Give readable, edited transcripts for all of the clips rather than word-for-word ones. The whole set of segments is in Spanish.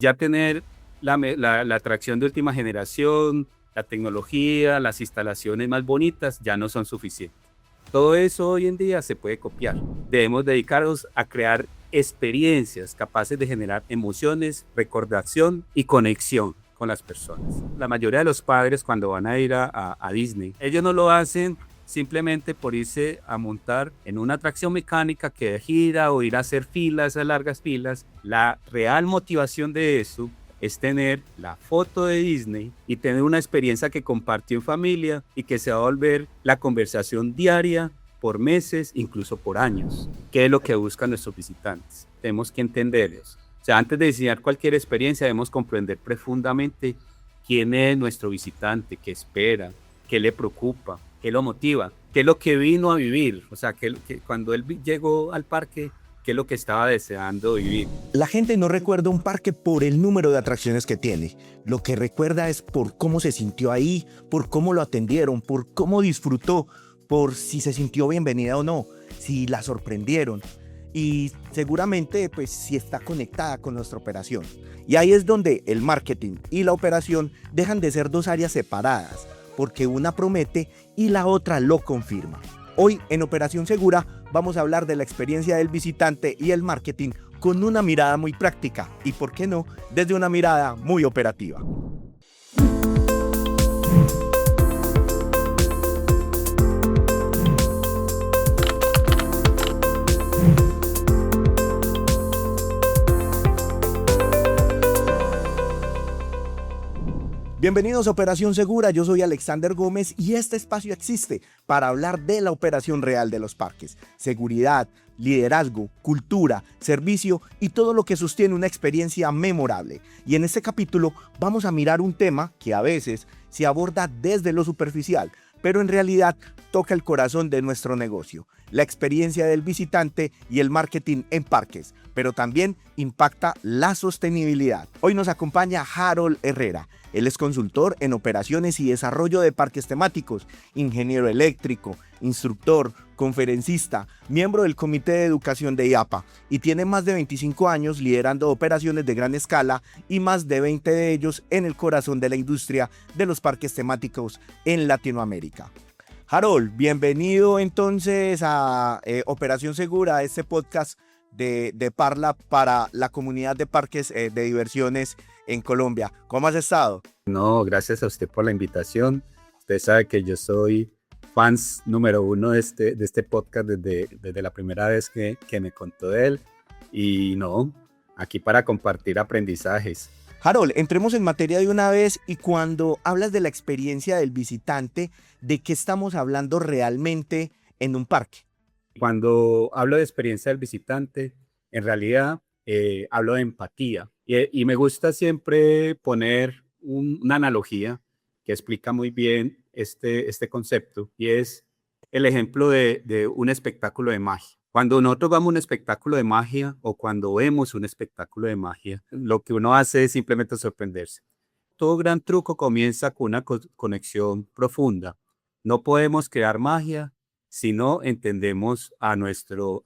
Ya tener la atracción de última generación, la tecnología, las instalaciones más bonitas ya no son suficientes. Todo eso hoy en día se puede copiar. Debemos dedicarnos a crear experiencias capaces de generar emociones, recordación y conexión con las personas. La mayoría de los padres cuando van a ir a Disney, ellos no lo hacen simplemente por irse a montar en una atracción mecánica que gira o ir a hacer filas, a largas filas. La real motivación de eso es tener la foto de Disney y tener una experiencia que compartió en familia y que se va a volver la conversación diaria por meses, incluso por años. ¿Qué es lo que buscan nuestros visitantes? Tenemos que entender eso. O sea, antes de diseñar cualquier experiencia debemos comprender profundamente quién es nuestro visitante, qué espera, qué le preocupa, qué lo motiva, qué es lo que vino a vivir. O sea, que cuando él llegó al parque, qué es lo que estaba deseando vivir. La gente no recuerda un parque por el número de atracciones que tiene. Lo que recuerda es por cómo se sintió ahí, por cómo lo atendieron, por cómo disfrutó, por si se sintió bienvenida o no, si la sorprendieron y seguramente pues si está conectada con nuestra operación. Y ahí es donde el marketing y la operación dejan de ser dos áreas separadas, porque una promete y la otra lo confirma. Hoy en Operación Segura vamos a hablar de la experiencia del visitante y el marketing con una mirada muy práctica y, por qué no, desde una mirada muy operativa. Bienvenidos a Operación Segura, yo soy Alexander Gómez y este espacio existe para hablar de la operación real de los parques, seguridad, liderazgo, cultura, servicio y todo lo que sostiene una experiencia memorable. Y en este capítulo vamos a mirar un tema que a veces se aborda desde lo superficial, pero en realidad toca el corazón de nuestro negocio, la experiencia del visitante y el marketing en parques, pero también impacta la sostenibilidad. Hoy nos acompaña Harold Herrera. Él es consultor en operaciones y desarrollo de parques temáticos, ingeniero eléctrico, instructor, conferencista, miembro del Comité de Educación de IAPA y tiene más de 25 años liderando operaciones de gran escala y más de 20 de ellos en el corazón de la industria de los parques temáticos en Latinoamérica. Harold, bienvenido entonces a Operación Segura, este podcast de Parla para la comunidad de parques de diversiones en Colombia. ¿Cómo has estado? No, gracias a usted por la invitación. Usted sabe que yo soy fans número uno de este podcast desde la primera vez que me contó de él. Y no, aquí para compartir aprendizajes. Harold, entremos en materia de una vez y cuando hablas de la experiencia del visitante, ¿de qué estamos hablando realmente en un parque? Cuando hablo de experiencia del visitante, en realidad hablo de empatía. Y me gusta siempre poner una analogía que explica muy bien este concepto y es el ejemplo de un espectáculo de magia. Cuando nosotros vamos a un espectáculo de magia o cuando vemos un espectáculo de magia, lo que uno hace es simplemente sorprenderse. Todo gran truco comienza con una conexión profunda. No podemos crear magia si no entendemos a nuestro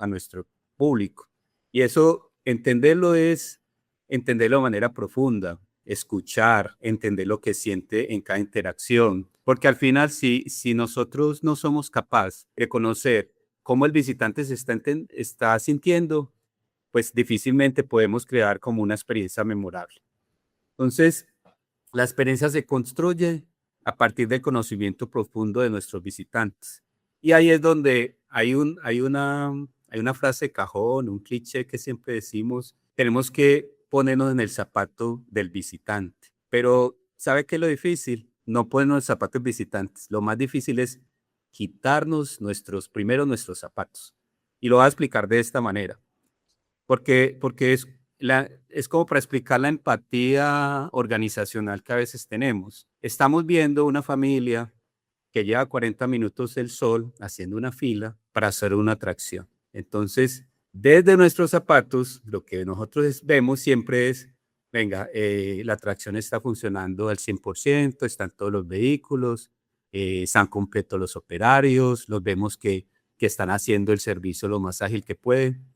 público. Y eso, entenderlo es entenderlo de manera profunda, escuchar, entender lo que siente en cada interacción. Porque al final, si nosotros no somos capaces de conocer cómo el visitante está sintiendo, pues difícilmente podemos crear como una experiencia memorable. Entonces, la experiencia se construye a partir del conocimiento profundo de nuestros visitantes. Y ahí es donde hay una frase de cajón, un cliché que siempre decimos, tenemos que ponernos en el zapato del visitante. Pero, ¿sabe qué es lo difícil? No ponernos en el zapato del visitante. Lo más difícil es quitarnos primero nuestros zapatos. Y lo voy a explicar de esta manera. Porque es como para explicar la empatía organizacional que a veces tenemos. Estamos viendo una familia que lleva 40 minutos del sol haciendo una fila para hacer una atracción. Entonces, desde nuestros zapatos, lo que nosotros vemos siempre es, venga, la atracción está funcionando al 100%, están todos los vehículos, están completos los operarios, los vemos que están haciendo el servicio lo más ágil que pueden.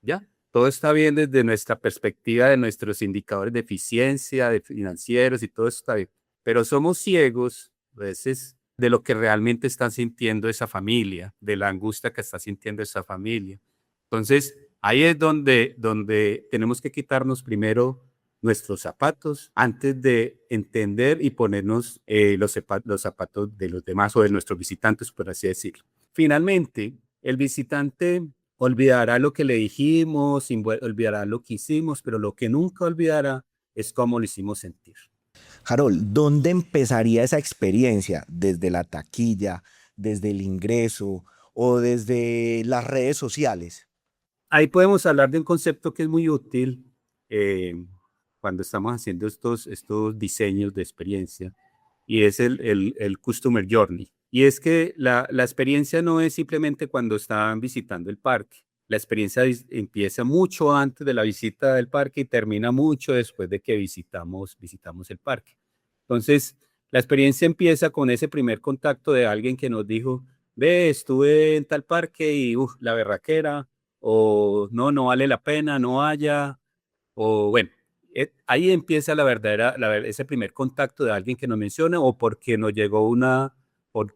¿Ya? todo está bien desde nuestra perspectiva de nuestros indicadores de eficiencia, de financieros y todo eso está bien, pero somos ciegos a veces de lo que realmente está sintiendo esa familia, de la angustia que está sintiendo esa familia. Entonces, ahí es donde tenemos que quitarnos primero nuestros zapatos antes de entender y ponernos los zapatos de los demás o de nuestros visitantes, por así decirlo. Finalmente, el visitante olvidará lo que le dijimos, olvidará lo que hicimos, pero lo que nunca olvidará es cómo lo hicimos sentir. Harold, ¿dónde empezaría esa experiencia? ¿Desde la taquilla, desde el ingreso o desde las redes sociales? Ahí podemos hablar de un concepto que es muy útil eh, cuando estamos haciendo estos diseños de experiencia y es el Customer Journey. Y es que la experiencia no es simplemente cuando están visitando el parque. La experiencia empieza mucho antes de la visita del parque y termina mucho después de que visitamos el parque. Entonces, la experiencia empieza con ese primer contacto de alguien que nos dijo, ve, estuve en tal parque y la berraquera, o no, no vale la pena, no haya, o bueno, ahí empieza ese primer contacto de alguien que nos menciona o porque nos llegó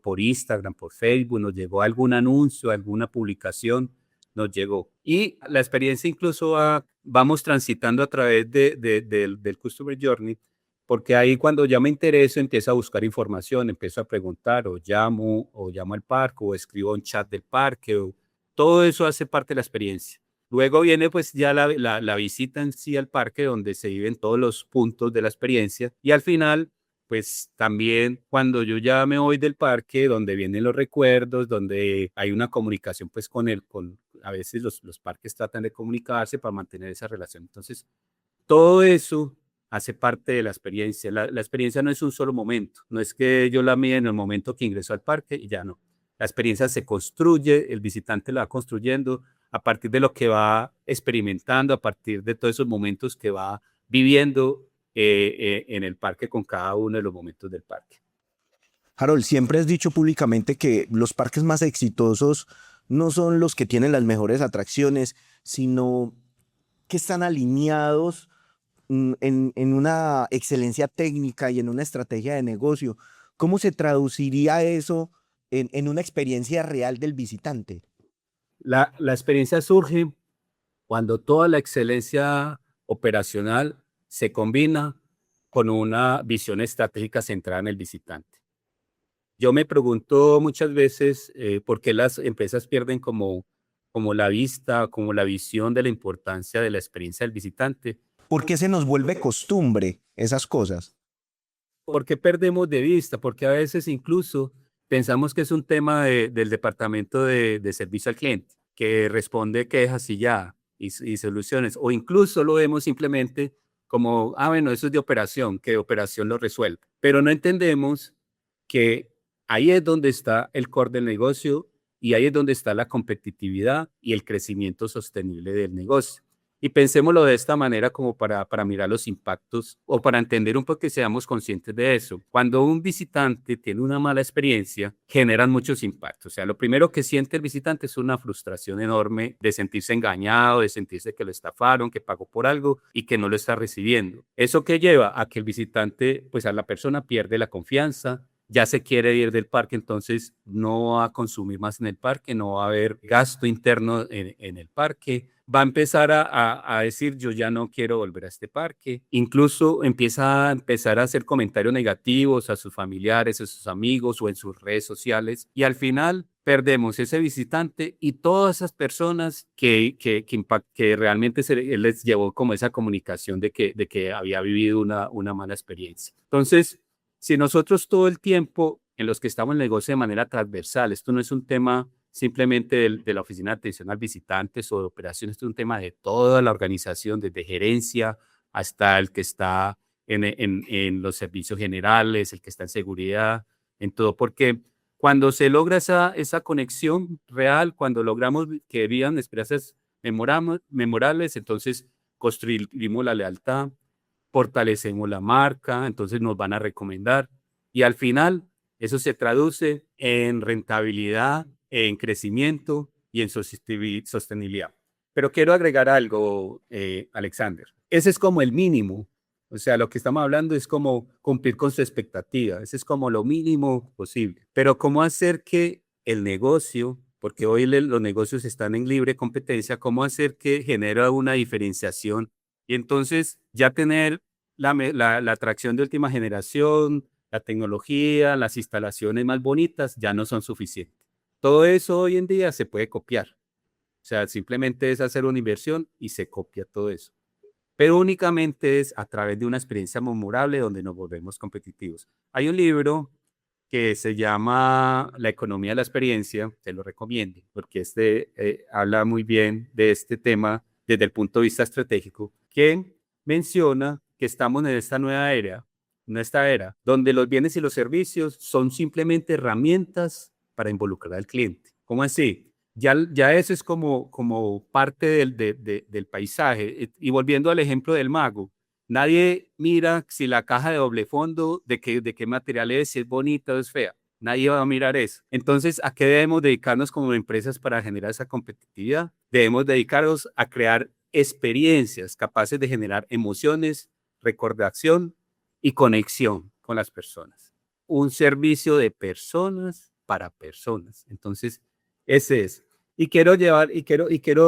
por Instagram, por Facebook, nos llegó algún anuncio, alguna publicación, nos llegó. Y la experiencia incluso vamos transitando a través del Customer Journey, porque ahí cuando ya me intereso, empiezo a buscar información, empiezo a preguntar o llamo al parque o escribo un chat del parque, todo eso hace parte de la experiencia. Luego viene pues ya la visita en sí al parque donde se viven todos los puntos de la experiencia y al final pues también cuando yo ya me voy del parque donde vienen los recuerdos, donde hay una comunicación pues a veces los parques tratan de comunicarse para mantener esa relación. Entonces todo eso hace parte de la experiencia. La experiencia no es un solo momento, no es que yo la mide en el momento que ingreso al parque y ya no. La experiencia se construye, el visitante la va construyendo a partir de lo que va experimentando, a partir de todos esos momentos que va viviendo en el parque con cada uno de los momentos del parque. Harold, siempre has dicho públicamente que los parques más exitosos no son los que tienen las mejores atracciones, sino que están alineados en una excelencia técnica y en una estrategia de negocio. ¿Cómo se traduciría eso en una experiencia real del visitante? La experiencia surge cuando toda la excelencia operacional se combina con una visión estratégica centrada en el visitante. Yo me pregunto muchas veces por qué las empresas pierden como la vista, como la visión de la importancia de la experiencia del visitante. ¿Por qué se nos vuelve costumbre esas cosas? ¿Por qué perdemos de vista? Porque a veces incluso pensamos que es un tema del departamento de servicio al cliente, que responde quejas y ya, y soluciones, o incluso lo vemos simplemente como, bueno, eso es de operación, que operación lo resuelve. Pero no entendemos que ahí es donde está el core del negocio y ahí es donde está la competitividad y el crecimiento sostenible del negocio. Y pensémoslo de esta manera como para mirar los impactos o para entender un poco que seamos conscientes de eso. Cuando un visitante tiene una mala experiencia, generan muchos impactos. O sea, lo primero que siente el visitante es una frustración enorme de sentirse engañado, de sentirse que lo estafaron, que pagó por algo y que no lo está recibiendo. ¿Eso qué lleva? A que el visitante, pues a la persona pierde la confianza, ya se quiere ir del parque, entonces no va a consumir más en el parque, no va a haber gasto interno en el parque, va a empezar a decir yo ya no quiero volver a este parque, incluso empieza a empezar a hacer comentarios negativos a sus familiares, a sus amigos o en sus redes sociales y al final perdemos ese visitante y todas esas personas que realmente les llevó como esa comunicación de que había vivido una mala experiencia. Entonces, si nosotros todo el tiempo en los que estamos en el negocio de manera transversal, esto no es un tema simplemente de la oficina de atención al visitantes o de operaciones, esto es un tema de toda la organización, desde gerencia hasta el que está en los servicios generales, el que está en seguridad, en todo, porque cuando se logra esa conexión real, cuando logramos que vivan experiencias memorables, entonces construimos la lealtad, fortalecemos la marca, entonces nos van a recomendar y al final eso se traduce en rentabilidad, en crecimiento y en sostenibilidad. Pero quiero agregar algo, Alexander. Ese es como el mínimo. O sea, lo que estamos hablando es como cumplir con su expectativa. Ese es como lo mínimo posible. Pero ¿cómo hacer que el negocio, porque hoy los negocios están en libre competencia, cómo hacer que genera una diferenciación y entonces ya tener la atracción de última generación, la tecnología, las instalaciones más bonitas ya no son suficientes? Todo eso hoy en día se puede copiar. O sea, simplemente es hacer una inversión y se copia todo eso. Pero únicamente es a través de una experiencia memorable donde nos volvemos competitivos. Hay un libro que se llama La economía de la experiencia, te lo recomiendo, porque habla muy bien de este tema desde el punto de vista estratégico, que menciona que estamos en esta era, donde los bienes y los servicios son simplemente herramientas para involucrar al cliente. ¿Cómo así? Ya eso es como parte del paisaje. Y volviendo al ejemplo del mago, nadie mira si la caja de doble fondo, de qué material es, si es bonita o es fea. Nadie va a mirar eso. Entonces, ¿a qué debemos dedicarnos como empresas para generar esa competitividad? Debemos dedicarnos a crear experiencias capaces de generar emociones, recordación y conexión con las personas. Un servicio de personas para personas. Entonces, ese es. Y quiero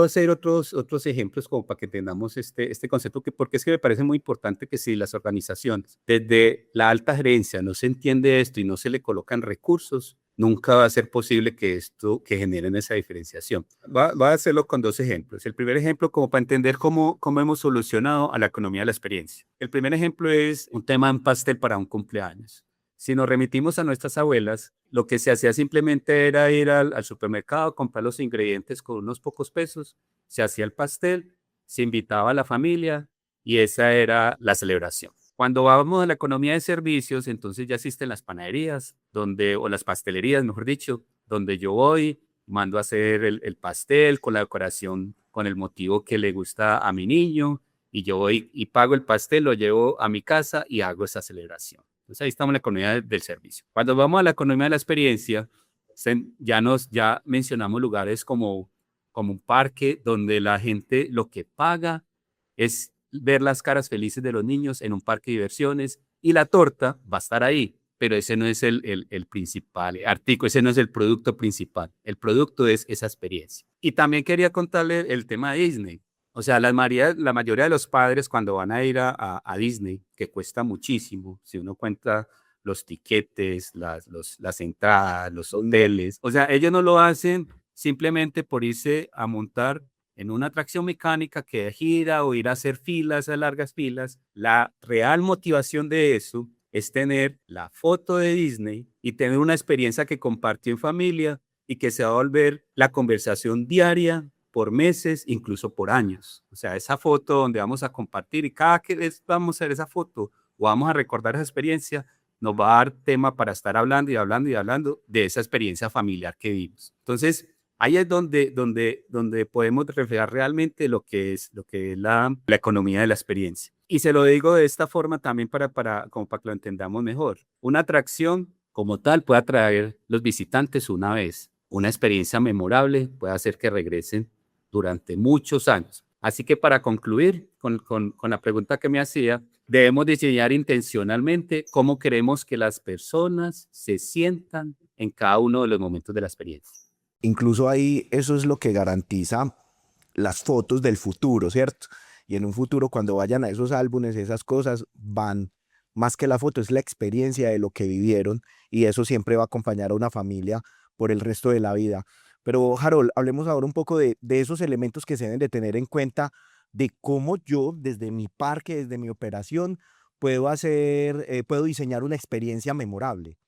hacer otros ejemplos como para que entendamos este concepto, porque es que me parece muy importante que si las organizaciones, desde la alta gerencia, no se entiende esto y no se le colocan recursos, nunca va a ser posible que generen esa diferenciación. Voy a hacerlo con dos ejemplos. El primer ejemplo, como para entender cómo hemos solucionado a la economía de la experiencia. El primer ejemplo es un tema en pastel para un cumpleaños. Si nos remitimos a nuestras abuelas, lo que se hacía simplemente era ir al supermercado, comprar los ingredientes con unos pocos pesos, se hacía el pastel, se invitaba a la familia y esa era la celebración. Cuando vamos a la economía de servicios, entonces ya existen las panaderías, o las pastelerías, mejor dicho, donde yo voy, mando a hacer el pastel con la decoración, con el motivo que le gusta a mi niño, y yo voy y pago el pastel, lo llevo a mi casa y hago esa celebración. Entonces ahí estamos en la economía del servicio. Cuando vamos a la economía de la experiencia, ya mencionamos lugares como un parque donde la gente lo que paga es ver las caras felices de los niños en un parque de diversiones y la torta va a estar ahí, pero ese no es el principal artículo, ese no es el producto principal. El producto es esa experiencia. Y también quería contarle el tema de Disney. O sea, la mayoría de los padres cuando van a ir a Disney, que cuesta muchísimo, si uno cuenta los tiquetes, las entradas, los hoteles, o sea, ellos no lo hacen simplemente por irse a montar en una atracción mecánica que gira o ir a hacer filas, a largas filas. La real motivación de eso es tener la foto de Disney y tener una experiencia que compartió en familia y que se va a volver la conversación diaria por meses, incluso por años. O sea, esa foto donde vamos a compartir y cada que vamos a ver esa foto o vamos a recordar esa experiencia, nos va a dar tema para estar hablando y hablando y hablando de esa experiencia familiar que vimos. Entonces, ahí es donde podemos reflejar realmente lo que es la economía de la experiencia. Y se lo digo de esta forma también como para que lo entendamos mejor. Una atracción como tal puede atraer los visitantes una vez. Una experiencia memorable puede hacer que regresen durante muchos años. Así que para concluir con la pregunta que me hacía, debemos diseñar intencionalmente cómo queremos que las personas se sientan en cada uno de los momentos de la experiencia. Incluso ahí eso es lo que garantiza las fotos del futuro, ¿cierto? Y en un futuro cuando vayan a esos álbumes, esas cosas van, más que la foto, es la experiencia de lo que vivieron y eso siempre va a acompañar a una familia por el resto de la vida. Pero Harold, hablemos ahora un poco de esos elementos que se deben de tener en cuenta de cómo yo, desde mi parque, desde mi operación, puedo diseñar una experiencia memorable.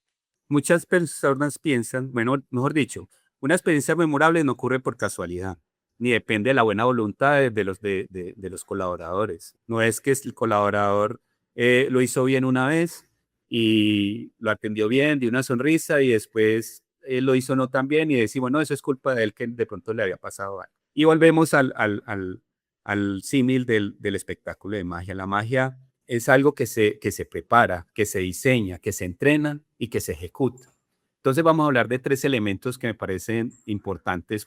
Muchas personas piensan, bueno, mejor dicho, una experiencia memorable no ocurre por casualidad, ni depende de la buena voluntad de los colaboradores. No es que el colaborador lo hizo bien una vez y lo atendió bien, dio una sonrisa y después él lo hizo no tan bien y decimos, no, eso es culpa de él que de pronto le había pasado algo. Y volvemos al símil del espectáculo de magia. La magia es algo que se prepara, que se diseña, que se entrena y que se ejecuta. Entonces vamos a hablar de tres elementos que me parecen importantes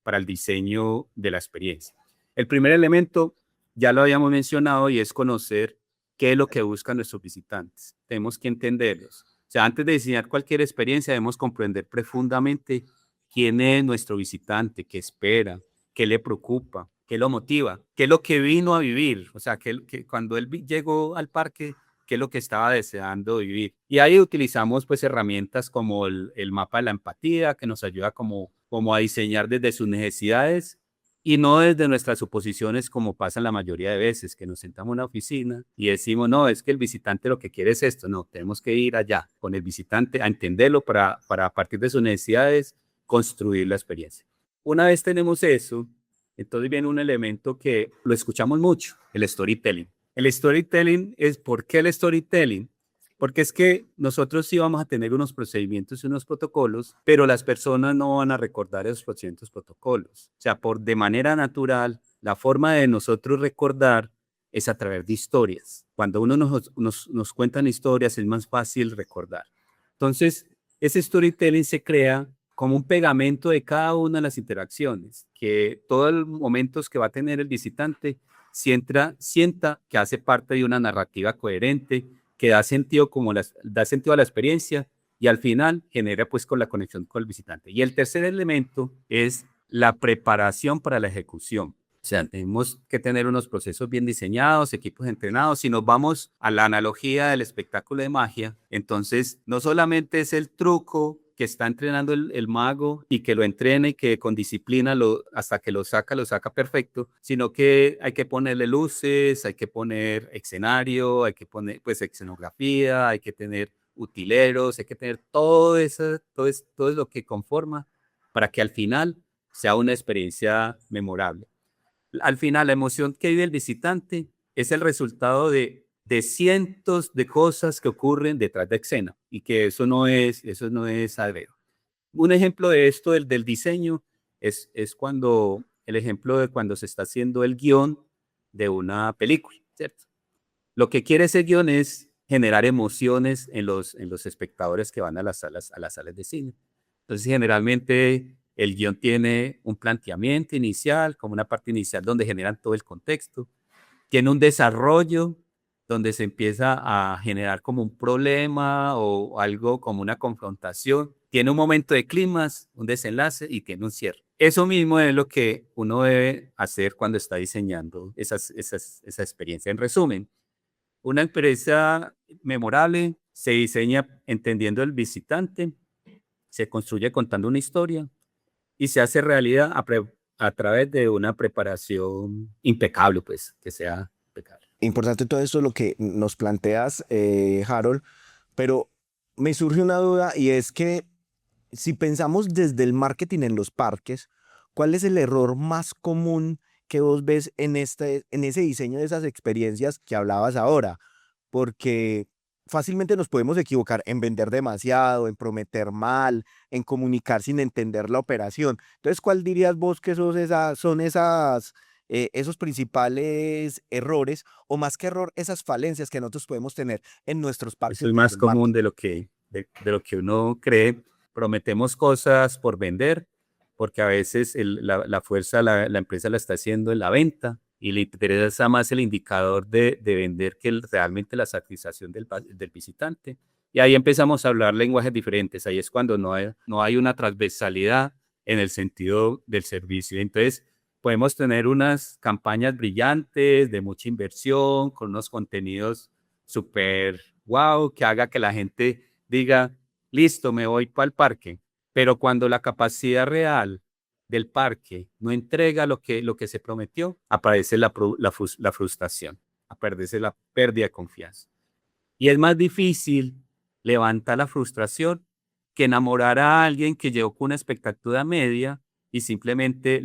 para el diseño de la experiencia. El primer elemento ya lo habíamos mencionado y es conocer qué es lo que buscan nuestros visitantes. Tenemos que entenderlos. O sea, antes de diseñar cualquier experiencia debemos comprender profundamente quién es nuestro visitante, qué espera, qué le preocupa, qué lo motiva, qué es lo que vino a vivir. O sea, que cuando él llegó al parque, qué es lo que estaba deseando vivir. Y ahí utilizamos pues herramientas como el mapa de la empatía, que nos ayuda como a diseñar desde sus necesidades y no desde nuestras suposiciones como pasa la mayoría de veces, que nos sentamos en una oficina y decimos, no, es que el visitante lo que quiere es esto. No, tenemos que ir allá con el visitante a entenderlo para a partir de sus necesidades construir la experiencia. Una vez tenemos eso, entonces viene un elemento que lo escuchamos mucho, el storytelling. El storytelling es, ¿por qué el storytelling? Porque es que nosotros sí vamos a tener unos procedimientos y unos protocolos, pero las personas no van a recordar esos procedimientos protocolos. O sea, de manera natural, la forma de nosotros recordar es a través de historias. Cuando uno nos cuentan historias, es más fácil recordar. Entonces, ese storytelling se crea como un pegamento de cada una de las interacciones, que todos los momentos que va a tener el visitante sienta que hace parte de una narrativa coherente, que da sentido, da sentido a la experiencia y al final genera pues con la conexión con el visitante. Y el tercer elemento es la preparación para la ejecución. O sea, tenemos que tener unos procesos bien diseñados, equipos entrenados. Si nos vamos a la analogía del espectáculo de magia, entonces no solamente es el truco que está entrenando el mago y que lo entrena y que con disciplina hasta que lo saca perfecto, sino que hay que ponerle luces, hay que poner escenario, hay que poner pues escenografía, hay que tener utileros, hay que tener todo eso lo que conforma para que al final sea una experiencia memorable. Al final, la emoción que vive el visitante es el resultado de cientos de cosas que ocurren detrás de escena y que eso no es adrede. Un ejemplo de esto, del diseño, es cuando el ejemplo de cuando se está haciendo el guión de una película, ¿cierto? Lo que quiere ese guión es generar emociones en los espectadores que van a las salas de cine. Entonces, generalmente el guión tiene un planteamiento inicial, como una parte inicial donde generan todo el contexto. Tiene un desarrollo donde se empieza a generar como un problema o algo como una confrontación. Tiene un momento de clímax, un desenlace y tiene un cierre. Eso mismo es lo que uno debe hacer cuando está diseñando esa experiencia. En resumen, una experiencia memorable se diseña entendiendo al visitante, se construye contando una historia y se hace realidad a través de una preparación impecable, pues, que sea impecable. Importante todo esto lo que nos planteas, Harold, pero me surge una duda y es que si pensamos desde el marketing en los parques, ¿cuál es el error más común que vos ves en ese diseño de esas experiencias que hablabas ahora? Porque fácilmente nos podemos equivocar en vender demasiado, en prometer mal, en comunicar sin entender la operación. Entonces, ¿cuál dirías vos que son esos principales errores o más que error, esas falencias que nosotros podemos tener en nuestros Eso parques es desde más el común marketing? de lo que uno cree. Prometemos cosas por vender, porque a veces la fuerza la empresa la está haciendo en la venta y le interesa más el indicador de vender que realmente la satisfacción del visitante. Y ahí empezamos a hablar lenguajes diferentes. Ahí es cuando no hay una transversalidad en el sentido del servicio. Entonces, podemos tener unas campañas brillantes de mucha inversión, con unos contenidos súper wow, que haga que la gente diga, listo, me voy para el parque. Pero cuando la capacidad real del parque no entrega lo que se prometió, aparece la frustración, aparece la pérdida de confianza. Y es más difícil levantar la frustración que enamorar a alguien que llegó con una expectativa media y simplemente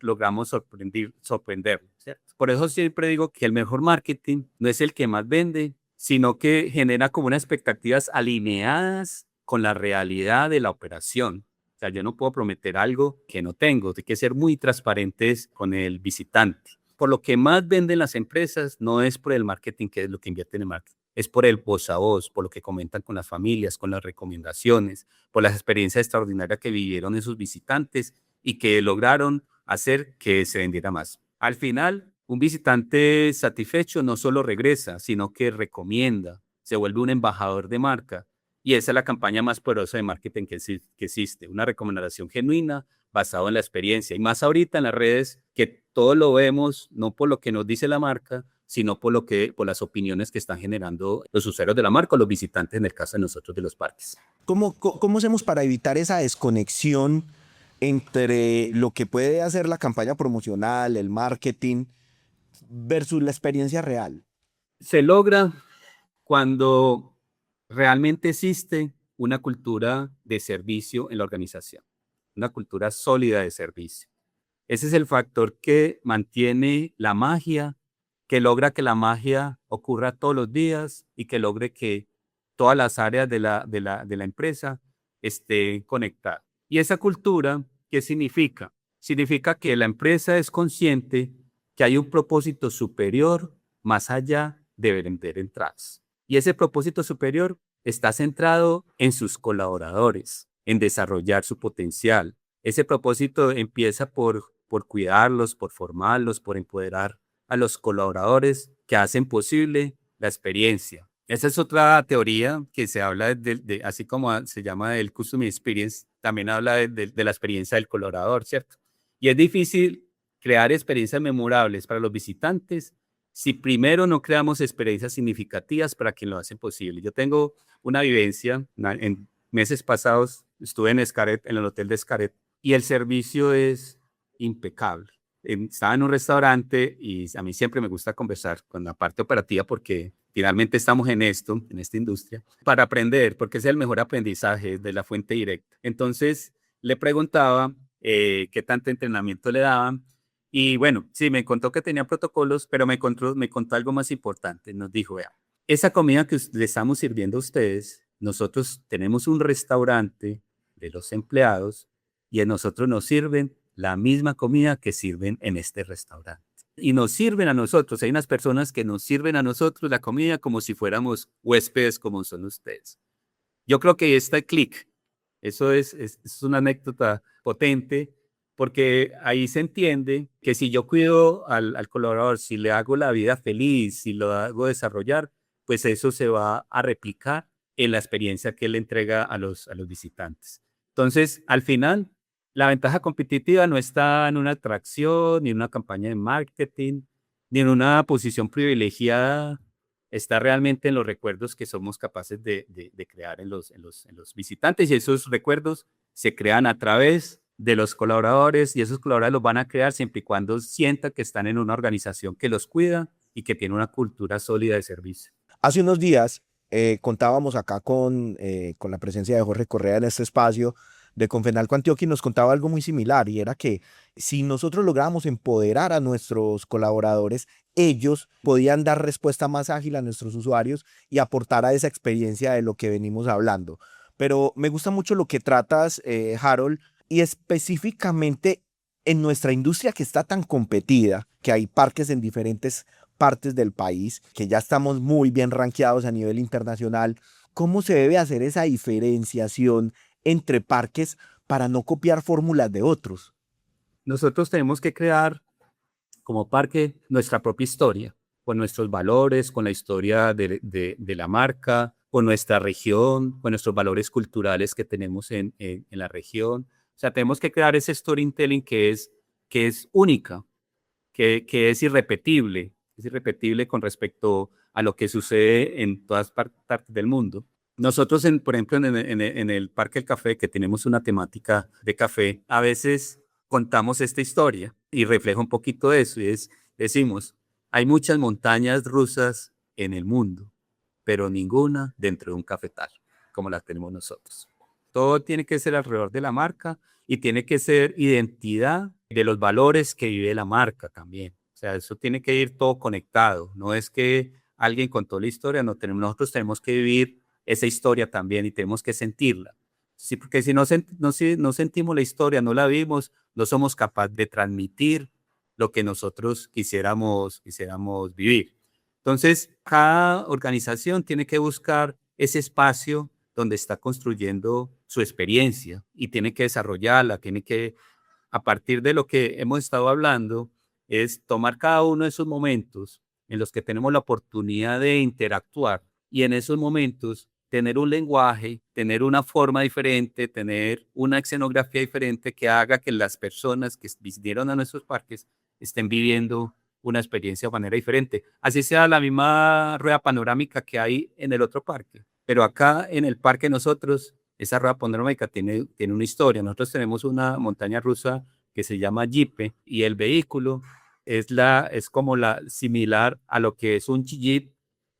logramos sorprenderlo, ¿cierto? Por eso siempre digo que el mejor marketing no es el que más vende, sino que genera como unas expectativas alineadas con la realidad de la operación. O sea, yo no puedo prometer algo que no tengo, hay que ser muy transparentes con el visitante. Por lo que más venden las empresas no es por el marketing, que es lo que invierten en marketing, es por el voz a voz, por lo que comentan con las familias, con las recomendaciones, por las experiencias extraordinarias que vivieron esos visitantes y que lograron hacer que se vendiera más. Al final, un visitante satisfecho no solo regresa, sino que recomienda, se vuelve un embajador de marca. Y esa es la campaña más poderosa de marketing que existe, una recomendación genuina basada en la experiencia. Y más ahorita en las redes, que todo lo vemos no por lo que nos dice la marca, sino por las opiniones que están generando los usuarios de la marca o los visitantes, en el caso de nosotros de los parques. ¿Cómo hacemos para evitar esa desconexión entre lo que puede hacer la campaña promocional, el marketing, versus la experiencia real? Se logra cuando realmente existe una cultura de servicio en la organización, una cultura sólida de servicio. Ese es el factor que mantiene la magia, que logra que la magia ocurra todos los días y que logre que todas las áreas de la empresa estén conectadas. Y esa cultura, ¿qué significa? Significa que la empresa es consciente que hay un propósito superior más allá de vender entradas. Y ese propósito superior está centrado en sus colaboradores, en desarrollar su potencial. Ese propósito empieza por cuidarlos, por formarlos, por empoderar a los colaboradores que hacen posible la experiencia. Esa es otra teoría que se habla así como se llama del Customer Experience, también habla de la experiencia del colaborador, ¿cierto? Y es difícil crear experiencias memorables para los visitantes si primero no creamos experiencias significativas para quien lo hace posible. Yo tengo una vivencia, en meses pasados estuve en Xcaret, en el hotel de Xcaret, y el servicio es impecable. Estaba en un restaurante y a mí siempre me gusta conversar con la parte operativa porque finalmente estamos en esto, en esta industria, para aprender, porque es el mejor aprendizaje de la fuente directa. Entonces le preguntaba qué tanto entrenamiento le daban y bueno, sí, me contó que tenía protocolos, pero me contó algo más importante. Nos dijo, vea, esa comida que le estamos sirviendo a ustedes, nosotros tenemos un restaurante de los empleados y a nosotros nos sirven la misma comida que sirven en este restaurante. Y nos sirven a nosotros. Hay unas personas que nos sirven a nosotros la comida como si fuéramos huéspedes como son ustedes. Yo creo que está clic. Eso es una anécdota potente porque ahí se entiende que si yo cuido al colaborador, si le hago la vida feliz, si lo hago desarrollar, pues eso se va a replicar en la experiencia que él entrega a los visitantes. Entonces, al final, la ventaja competitiva no está en una atracción, ni en una campaña de marketing, ni en una posición privilegiada, está realmente en los recuerdos que somos capaces de crear en los visitantes y esos recuerdos se crean a través de los colaboradores y esos colaboradores los van a crear siempre y cuando sientan que están en una organización que los cuida y que tiene una cultura sólida de servicio. Hace unos días contábamos acá con la presencia de Jorge Correa en este espacio de Confenalco Antioquia y nos contaba algo muy similar y era que si nosotros lográbamos empoderar a nuestros colaboradores, ellos podían dar respuesta más ágil a nuestros usuarios y aportar a esa experiencia de lo que venimos hablando. Pero me gusta mucho lo que tratas, Harold, y específicamente en nuestra industria que está tan competida, que hay parques en diferentes partes del país, que ya estamos muy bien rankeados a nivel internacional, ¿cómo se debe hacer esa diferenciación entre parques para no copiar fórmulas de otros? Nosotros tenemos que crear como parque nuestra propia historia, con nuestros valores, con la historia de la marca, con nuestra región, con nuestros valores culturales que tenemos en la región. O sea, tenemos que crear ese storytelling que es única, que es irrepetible con respecto a lo que sucede en todas partes del mundo. Nosotros, por ejemplo, en el Parque del Café, que tenemos una temática de café, a veces contamos esta historia y refleja un poquito de eso. Decimos, hay muchas montañas rusas en el mundo, pero ninguna dentro de un cafetal, como la tenemos nosotros. Todo tiene que ser alrededor de la marca y tiene que ser identidad de los valores que vive la marca también. O sea, eso tiene que ir todo conectado. No es que alguien contó la historia, nosotros tenemos que vivir esa historia también y tenemos que sentirla. Sí, porque si no sentimos la historia, no la vimos, no somos capaces de transmitir lo que nosotros quisiéramos vivir. Entonces, cada organización tiene que buscar ese espacio donde está construyendo su experiencia y tiene que desarrollarla, tiene que a partir de lo que hemos estado hablando, es tomar cada uno de esos momentos en los que tenemos la oportunidad de interactuar y en esos momentos tener un lenguaje, tener una forma diferente, tener una escenografía diferente que haga que las personas que vinieron a nuestros parques estén viviendo una experiencia de manera diferente. Así sea la misma rueda panorámica que hay en el otro parque, pero acá en el parque nosotros, esa rueda panorámica tiene una historia. Nosotros tenemos una montaña rusa que se llama Jeep y el vehículo es como la similar a lo que es un Jeep,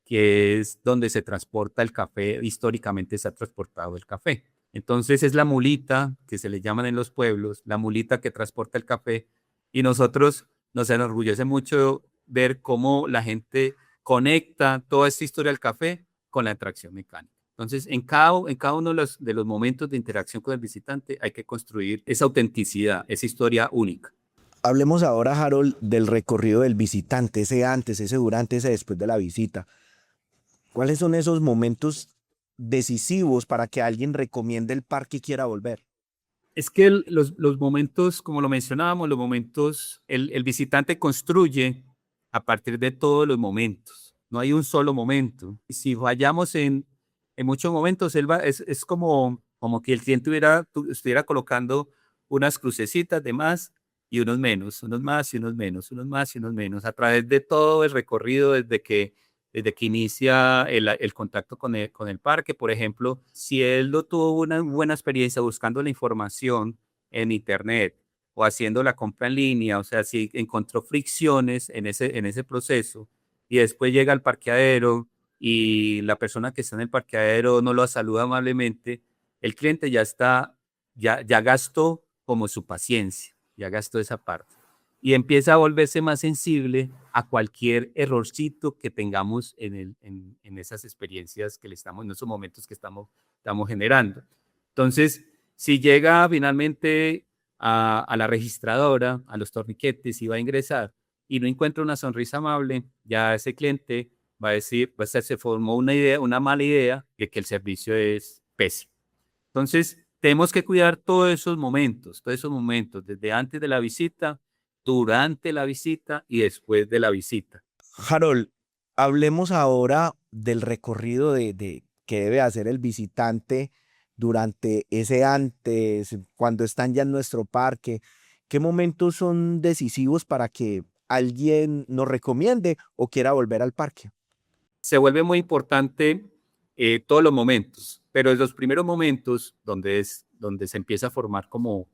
que es donde se transporta el café, históricamente se ha transportado el café. Entonces es la mulita que se le llaman en los pueblos, la mulita que transporta el café y nosotros nos enorgullece mucho ver cómo la gente conecta toda esta historia del café con la atracción mecánica. Entonces, en cada uno de los momentos de interacción con el visitante hay que construir esa autenticidad, esa historia única. Hablemos ahora, Harold, del recorrido del visitante, ese antes, ese durante, ese después de la visita. ¿Cuáles son esos momentos decisivos para que alguien recomiende el parque y quiera volver? Es que los momentos, como lo mencionábamos, los momentos, el visitante construye a partir de todos los momentos. No hay un solo momento. Y si fallamos en muchos momentos, es como que el cliente estuviera colocando unas crucecitas de más y unos menos, unos más y unos menos, unos más y unos menos, a través de todo el recorrido desde que inicia el contacto con el parque. Por ejemplo, si él no tuvo una buena experiencia buscando la información en Internet o haciendo la compra en línea, o sea, si encontró fricciones en ese proceso y después llega al parqueadero y la persona que está en el parqueadero no lo saluda amablemente, el cliente ya gastó como su paciencia, ya gastó esa parte y empieza a volverse más sensible a cualquier errorcito que tengamos en esas experiencias en esos momentos que estamos generando. Entonces, si llega finalmente a la registradora, a los torniquetes y va a ingresar y no encuentra una sonrisa amable, ya ese cliente va a decir, se formó una mala idea de que el servicio es pésimo. Entonces, tenemos que cuidar todos esos momentos, desde antes de la visita, durante la visita y después de la visita. Harold, hablemos ahora del recorrido que debe hacer el visitante durante ese antes, cuando están ya en nuestro parque. ¿Qué momentos son decisivos para que alguien nos recomiende o quiera volver al parque? Se vuelve muy importante todos los momentos, pero en los primeros momentos donde se empieza a formar como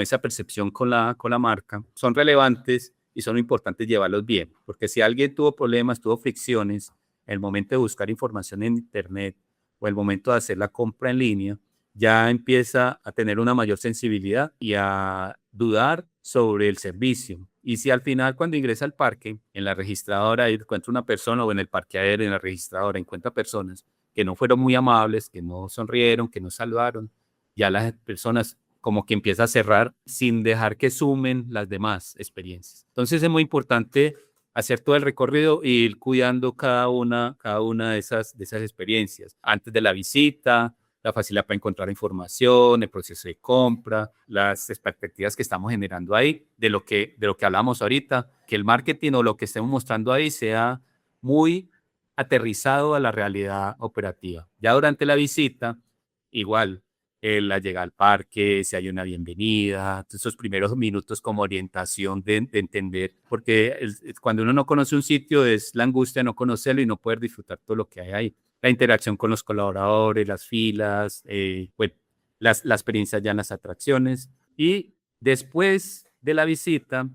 esa percepción con la marca, son relevantes y son importantes llevarlos bien, porque si alguien tuvo problemas, tuvo fricciones, el momento de buscar información en Internet o el momento de hacer la compra en línea, ya empieza a tener una mayor sensibilidad y a dudar sobre el servicio. Y si al final cuando ingresa al parque, en la registradora encuentra una persona o en el parqueadero, en la registradora encuentra personas que no fueron muy amables, que no sonrieron, que no saludaron, ya las personas como que empieza a cerrar sin dejar que sumen las demás experiencias. Entonces es muy importante hacer todo el recorrido e ir cuidando cada una de esas experiencias. Antes de la visita, la facilidad para encontrar información, el proceso de compra, las expectativas que estamos generando ahí, de lo que hablamos ahorita, que el marketing o lo que estemos mostrando ahí sea muy aterrizado a la realidad operativa. Ya durante la visita, igual, la llegada al parque, si hay una bienvenida, esos primeros minutos como orientación de entender, porque cuando uno no conoce un sitio es la angustia de no conocerlo y no poder disfrutar todo lo que hay ahí. La interacción con los colaboradores, las filas, pues, la experiencia ya en las atracciones. Y después de la visita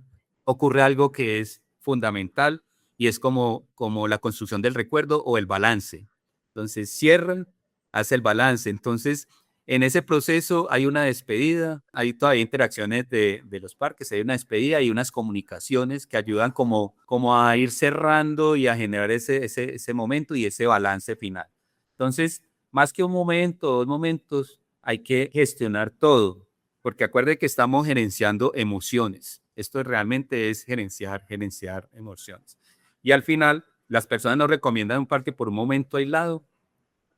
ocurre algo que es fundamental y es como la construcción del recuerdo o el balance. Entonces cierran, hace el balance. Entonces, en ese proceso hay una despedida, hay todavía interacciones de los parques, hay una despedida y unas comunicaciones que ayudan como a ir cerrando y a generar ese momento y ese balance final. Entonces, más que un momento, 2 momentos, hay que gestionar todo, porque acuerde que estamos gerenciando emociones. Esto realmente es gerenciar emociones. Y al final, las personas no recomiendan un parque por un momento aislado,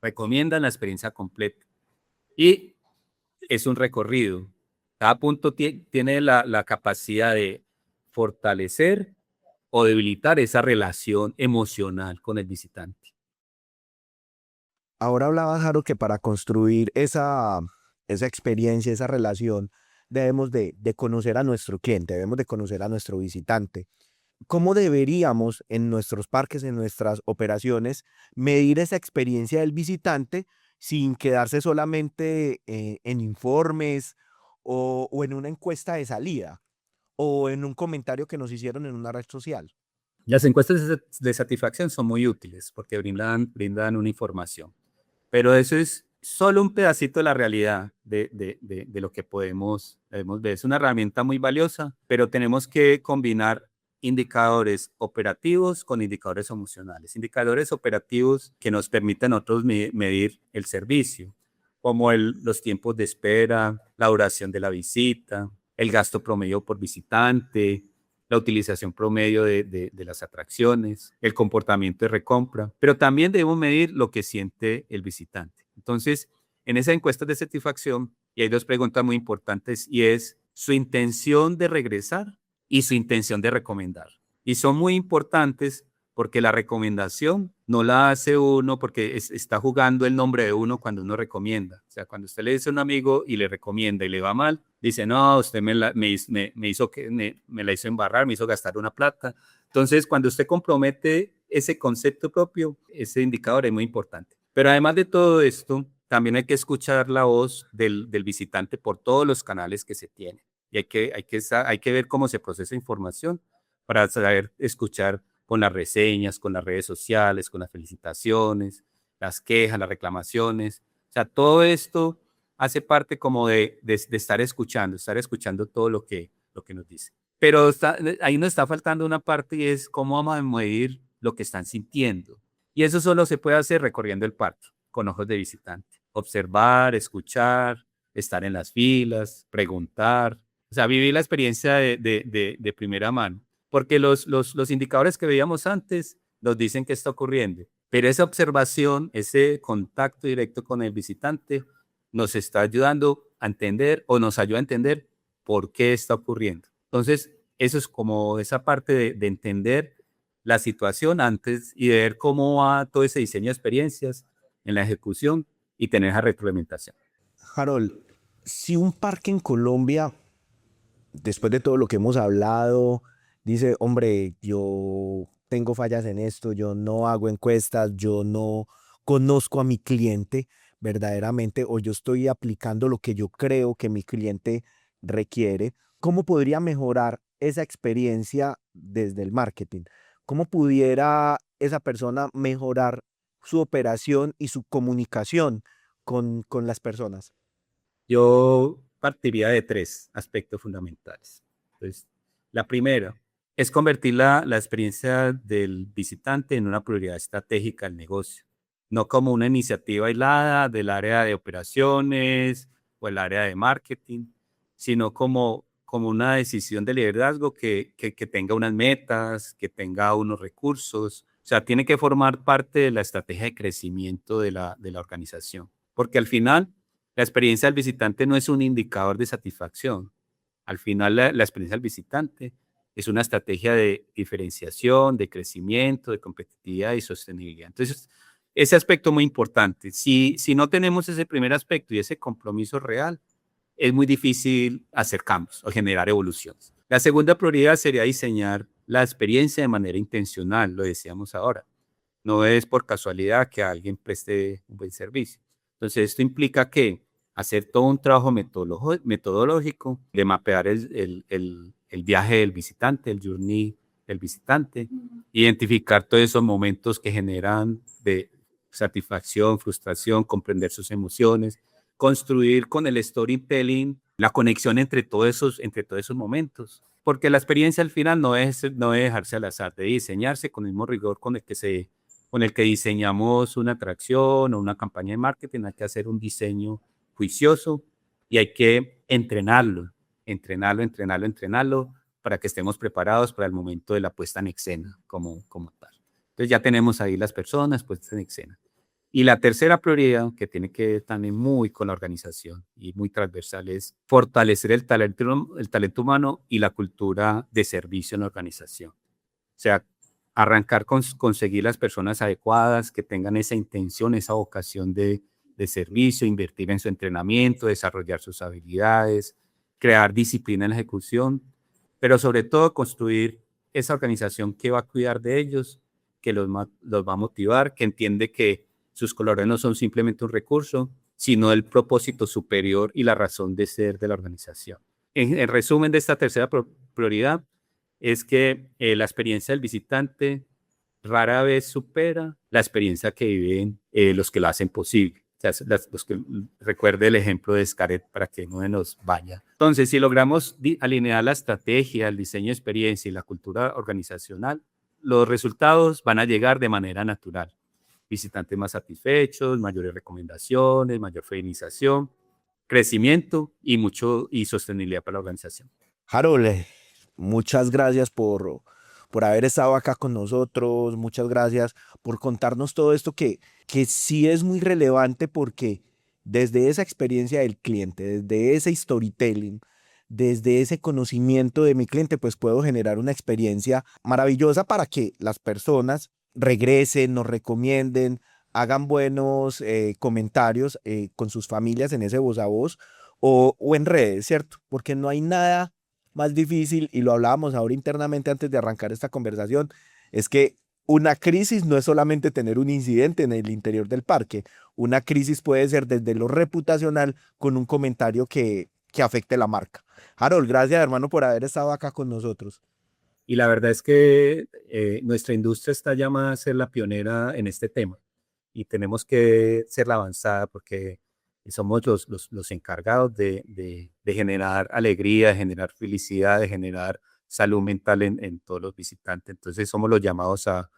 recomiendan la experiencia completa. Y es un recorrido. Cada punto tiene la capacidad de fortalecer o debilitar esa relación emocional con el visitante. Ahora hablaba Jaro que para construir esa experiencia, esa relación, debemos de conocer a nuestro cliente, debemos de conocer a nuestro visitante. ¿Cómo deberíamos en nuestros parques, en nuestras operaciones, medir esa experiencia del visitante sin quedarse solamente en informes o en una encuesta de salida o en un comentario que nos hicieron en una red social? Las encuestas de satisfacción son muy útiles porque brindan una información, pero eso es solo un pedacito de la realidad de lo que debemos ver. Es una herramienta muy valiosa, pero tenemos que combinar indicadores operativos con indicadores emocionales. Indicadores operativos que nos permitan a nosotros medir el servicio, como los tiempos de espera, la duración de la visita, el gasto promedio por visitante, la utilización promedio de las atracciones, el comportamiento de recompra, pero también debemos medir lo que siente el visitante. Entonces, en esa encuesta de satisfacción, y hay dos preguntas muy importantes, y es su intención de regresar y su intención de recomendar. Y son muy importantes porque la recomendación no la hace uno porque está jugando el nombre de uno cuando uno recomienda. O sea, cuando usted le dice a un amigo y le recomienda y le va mal, dice, no, usted me la hizo embarrar, me hizo gastar una plata. Entonces, cuando usted compromete ese concepto propio, ese indicador es muy importante. Pero además de todo esto, también hay que escuchar la voz del visitante por todos los canales que se tienen. Y hay que ver cómo se procesa información para saber escuchar con las reseñas, con las redes sociales, con las felicitaciones, las quejas, las reclamaciones. O sea, todo esto hace parte como de estar escuchando todo lo que nos dice. Pero ahí nos está faltando una parte y es cómo vamos a medir lo que están sintiendo. Y eso solo se puede hacer recorriendo el parque con ojos de visitante. Observar, escuchar, estar en las filas, preguntar. O sea, vivir la experiencia de primera mano. Porque los indicadores que veíamos antes nos dicen qué está ocurriendo. Pero esa observación, ese contacto directo con el visitante, nos está ayudando a entender o nos ayuda a entender por qué está ocurriendo. Entonces, eso es como esa parte de entender la situación antes y de ver cómo va todo ese diseño de experiencias en la ejecución y tener esa retroalimentación. Harold, si un parque en Colombia, después de todo lo que hemos hablado, dice, hombre, yo tengo fallas en esto, yo no hago encuestas, yo no conozco a mi cliente verdaderamente, o yo estoy aplicando lo que yo creo que mi cliente requiere, ¿cómo podría mejorar esa experiencia desde el marketing? ¿Cómo pudiera esa persona mejorar su operación y su comunicación con las personas? Yo partiría de tres aspectos fundamentales. Entonces, la primera es convertir la experiencia del visitante en una prioridad estratégica del negocio, no como una iniciativa aislada del área de operaciones o el área de marketing, sino como una decisión de liderazgo que tenga unas metas, que tenga unos recursos. O sea, tiene que formar parte de la estrategia de crecimiento de la organización, porque al final la experiencia del visitante no es un indicador de satisfacción. Al final, la experiencia del visitante es una estrategia de diferenciación, de crecimiento, de competitividad y sostenibilidad. Entonces, ese aspecto es muy importante. Si no tenemos ese primer aspecto y ese compromiso real, es muy difícil hacer cambios o generar evoluciones. La segunda prioridad sería diseñar la experiencia de manera intencional, lo decíamos ahora. No es por casualidad que alguien preste un buen servicio. Entonces, esto implica que hacer todo un trabajo metodológico de mapear el viaje del visitante, el journey del visitante, identificar todos esos momentos que generan de satisfacción, frustración, comprender sus emociones, construir con el storytelling la conexión entre todos esos momentos. Porque la experiencia al final no es dejarse al azar, de diseñarse con el mismo rigor con el que diseñamos una atracción o una campaña de marketing. Hay que hacer un diseño juicioso y hay que entrenarlo para que estemos preparados para el momento de la puesta en escena como tal. Entonces ya tenemos ahí las personas puestas en escena. Y la tercera prioridad, que tiene que ver también muy con la organización y muy transversal, es fortalecer el talento humano y la cultura de servicio en la organización. O sea, arrancar con conseguir las personas adecuadas que tengan esa intención, esa vocación de servicio, invertir en su entrenamiento, desarrollar sus habilidades, crear disciplina en la ejecución, pero sobre todo construir esa organización que va a cuidar de ellos, que los va a motivar, que entiende que sus colores no son simplemente un recurso, sino el propósito superior y la razón de ser de la organización. En resumen de esta tercera prioridad, es que la experiencia del visitante rara vez supera la experiencia que viven los que lo hacen posible. O sea, los que recuerde el ejemplo de Xcaret para que no nos vaya. Entonces, si logramos alinear la estrategia, el diseño de experiencia y la cultura organizacional, los resultados van a llegar de manera natural. Visitantes más satisfechos, mayores recomendaciones, mayor fidelización, crecimiento y sostenibilidad para la organización. Harold, muchas gracias por haber estado acá con nosotros, muchas gracias por contarnos todo esto que sí es muy relevante porque desde esa experiencia del cliente, desde ese storytelling, desde ese conocimiento de mi cliente, pues puedo generar una experiencia maravillosa para que las personas regresen, nos recomienden, hagan buenos comentarios con sus familias en ese voz a voz o en redes, ¿cierto? Porque no hay nada más difícil, y lo hablábamos ahora internamente antes de arrancar esta conversación, es que una crisis no es solamente tener un incidente en el interior del parque. Una crisis puede ser desde lo reputacional con un comentario que afecte la marca. Harold, gracias hermano por haber estado acá con nosotros. Y la verdad es que nuestra industria está llamada a ser la pionera en este tema y tenemos que ser la avanzada porque somos los encargados de generar alegría, de generar felicidad, de generar salud mental en todos los visitantes. Entonces somos los llamados a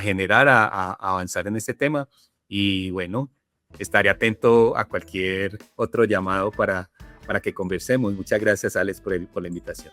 generar, a avanzar en este tema y bueno, estaré atento a cualquier otro llamado para que conversemos. Muchas gracias, Alex, por la invitación.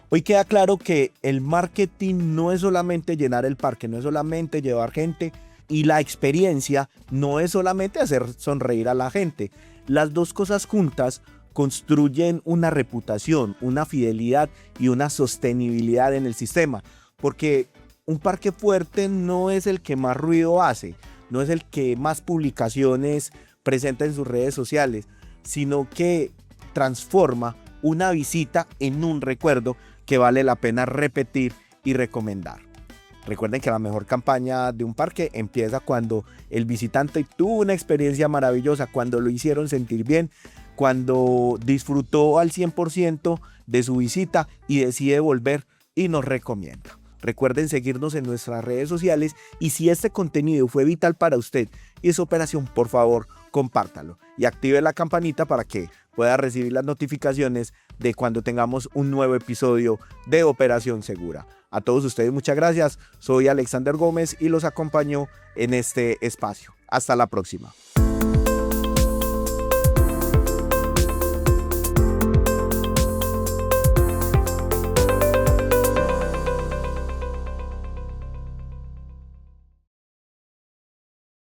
Hoy queda claro que el marketing no es solamente llenar el parque, no es solamente llevar gente, y la experiencia no es solamente hacer sonreír a la gente. Las dos cosas juntas construyen una reputación, una fidelidad y una sostenibilidad en el sistema, porque un parque fuerte no es el que más ruido hace, no es el que más publicaciones presenta en sus redes sociales, sino que transforma una visita en un recuerdo que vale la pena repetir y recomendar. Recuerden que la mejor campaña de un parque empieza cuando el visitante tuvo una experiencia maravillosa, cuando lo hicieron sentir bien, cuando disfrutó al 100% de su visita y decide volver y nos recomienda. Recuerden seguirnos en nuestras redes sociales y si este contenido fue vital para usted y su operación, por favor, compártalo y active la campanita para que pueda recibir las notificaciones de cuando tengamos un nuevo episodio de Operación Segura. A todos ustedes muchas gracias, soy Alexander Gómez y los acompaño en este espacio. Hasta la próxima.